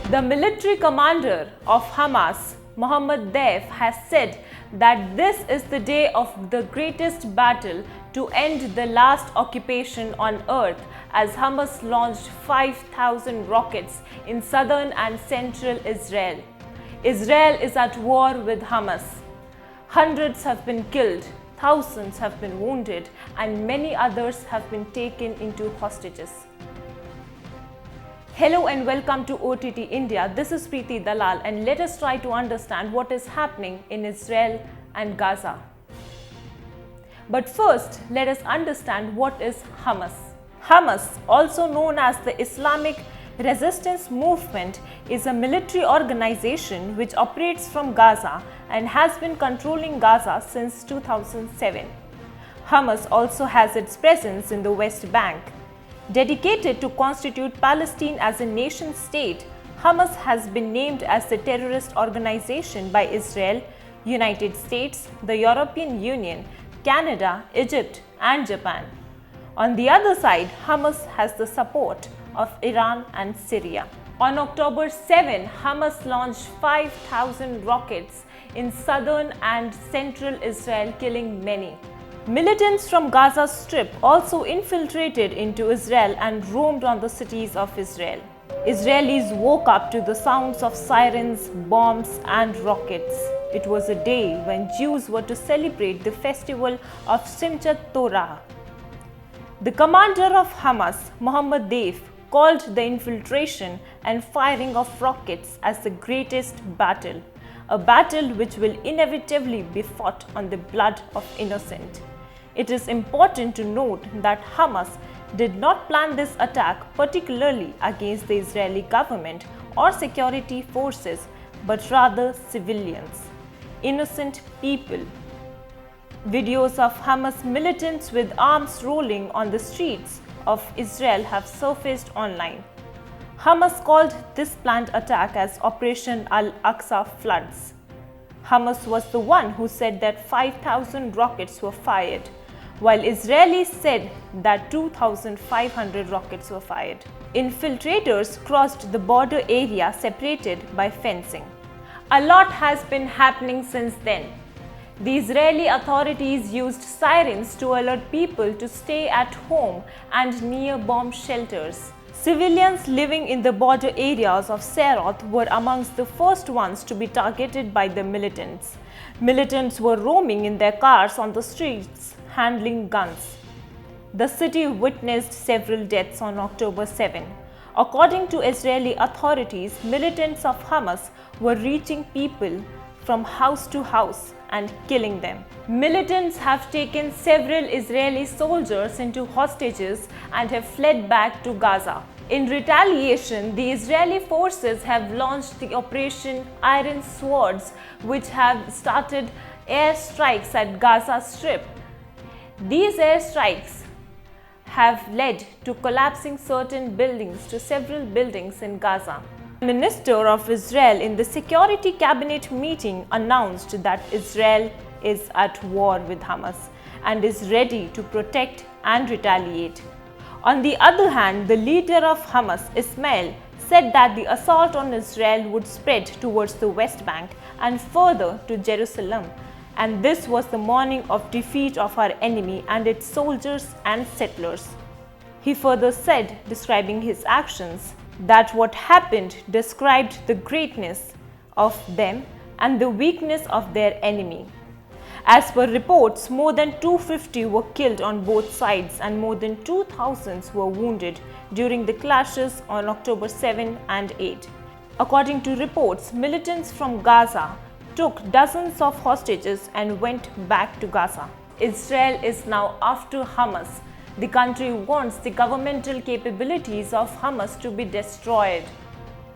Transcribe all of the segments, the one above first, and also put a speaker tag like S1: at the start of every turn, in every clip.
S1: The military commander of Hamas, Mohammed Deif, has said that this is the day of the greatest battle to end the last occupation on earth, as Hamas launched 5,000 rockets in southern and central Israel. Israel is at war with Hamas. Hundreds have been killed, thousands have been wounded, and many others have been taken into hostages. Hello and welcome to OTT India. This is Preeti Dalal, and let us try to understand what is happening in Israel and Gaza. But first, let us understand what is Hamas. Hamas, also known as the Islamic Resistance Movement, is a military organization which operates from Gaza and has been controlling Gaza since 2007. Hamas also has its presence in the West Bank. Dedicated to constitute Palestine as a nation state, Hamas has been named as the terrorist organization by Israel, United States, the European Union, Canada, Egypt, and Japan. On the other side, Hamas has the support of Iran and Syria. On October 7, Hamas launched 5,000 rockets in southern and central Israel, killing many. Militants from Gaza Strip also infiltrated into Israel and roamed on the cities of Israel. Israelis woke up to the sounds of sirens, bombs, and rockets. It was a day when Jews were to celebrate the festival of Simchat Torah. The commander of Hamas, Mohammed Deif, called the infiltration and firing of rockets as the greatest battle, a battle which will inevitably be fought on the blood of innocent. It is important to note that Hamas did not plan this attack particularly against the Israeli government or security forces, but rather civilians, innocent people. Videos of Hamas militants with arms rolling on the streets of Israel have surfaced online. Hamas called this planned attack as Operation Al-Aqsa Floods. Hamas was the one who said that 5,000 rockets were fired, while Israelis said that 2,500 rockets were fired. Infiltrators crossed the border area separated by fencing. A lot has been happening since then. The Israeli authorities used sirens to alert people to stay at home and near bomb shelters. Civilians living in the border areas of Sderot were amongst the first ones to be targeted by the militants. Militants were roaming in their cars on the streets, handling guns. The city witnessed several deaths on October 7. According to Israeli authorities, militants of Hamas were reaching people from house to house and killing them. Militants have taken several Israeli soldiers into hostages and have fled back to Gaza. In retaliation, the Israeli forces have launched the Operation Iron Swords, which have started airstrikes at Gaza Strip. These airstrikes have led to collapsing certain buildings to several buildings in Gaza. The Minister of Israel in the Security Cabinet meeting announced that Israel is at war with Hamas and is ready to protect and retaliate. On the other hand, the leader of Hamas, Ismail, said that the assault on Israel would spread towards the West Bank and further to Jerusalem, and this was the morning of defeat of our enemy and its soldiers and settlers. He further said, describing his actions, that what happened described the greatness of them and the weakness of their enemy. As per reports, more than 250 were killed on both sides and more than 2,000 were wounded during the clashes on October 7 and 8. According to reports, militants from Gaza took dozens of hostages and went back to Gaza. Israel is now after Hamas. The country wants the governmental capabilities of Hamas to be destroyed.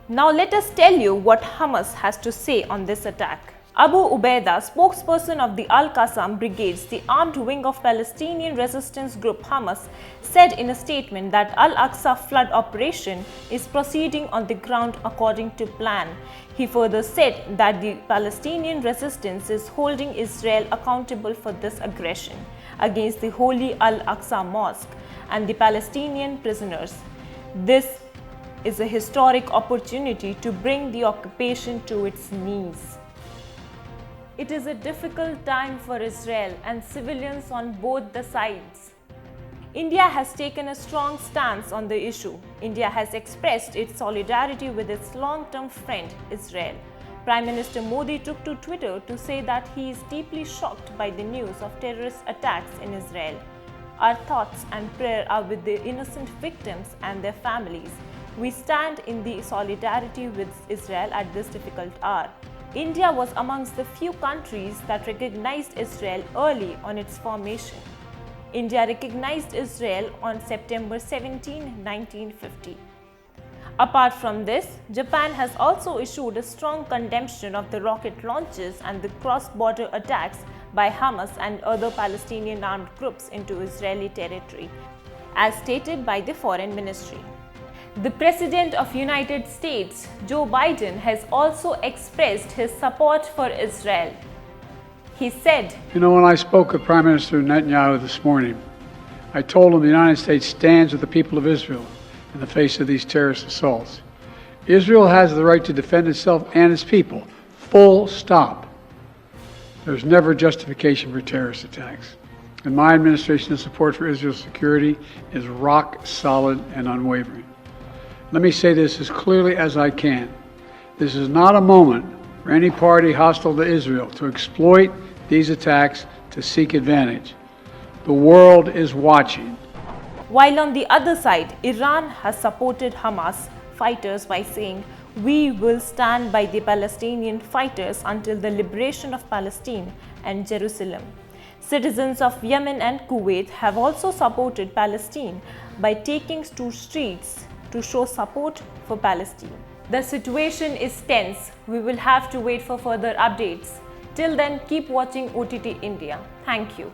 S1: Now let us tell you what Hamas has to say on this attack. Abu Ubaidah, spokesperson of the Al-Qassam Brigades, the armed wing of Palestinian resistance group Hamas, said in a statement that Al-Aqsa flood operation is proceeding on the ground according to plan. He further said that the Palestinian resistance is holding Israel accountable for this aggression against the Holy Al-Aqsa Mosque and the Palestinian prisoners. This is a historic opportunity to bring the occupation to its knees. It is a difficult time for Israel and civilians on both the sides. India has taken a strong stance on the issue. India has expressed its solidarity with its long-term friend, Israel. Prime Minister Modi took to Twitter to say that he is deeply shocked by the news of terrorist attacks in Israel. Our thoughts and prayer are with the innocent victims and their families. We stand in the solidarity with Israel at this difficult hour. India was amongst the few countries that recognized Israel early on its formation. India recognized Israel on September 17, 1950. Apart from this, Japan has also issued a strong condemnation of the rocket launches and the cross-border attacks by Hamas and other Palestinian armed groups into Israeli territory, as stated by the Foreign Ministry. The President of United States, Joe Biden, has also expressed his support for Israel. He said,
S2: When I spoke with Prime Minister Netanyahu this morning, I told him the United States stands with the people of Israel in the face of these terrorist assaults. Israel has the right to defend itself and its people, full stop. There's never justification for terrorist attacks. And my administration's support for Israel's security is rock solid and unwavering. Let me say this as clearly as I can. This is not a moment for any party hostile to Israel to exploit these attacks to seek advantage. The world is watching.
S1: While on the other side, Iran has supported Hamas fighters by saying, "We will stand by the Palestinian fighters until the liberation of Palestine and Jerusalem." Citizens of Yemen and Kuwait have also supported Palestine by taking to streets to show support for Palestine. The situation is tense. We will have to wait for further updates. Till then, keep watching OTT India. Thank you.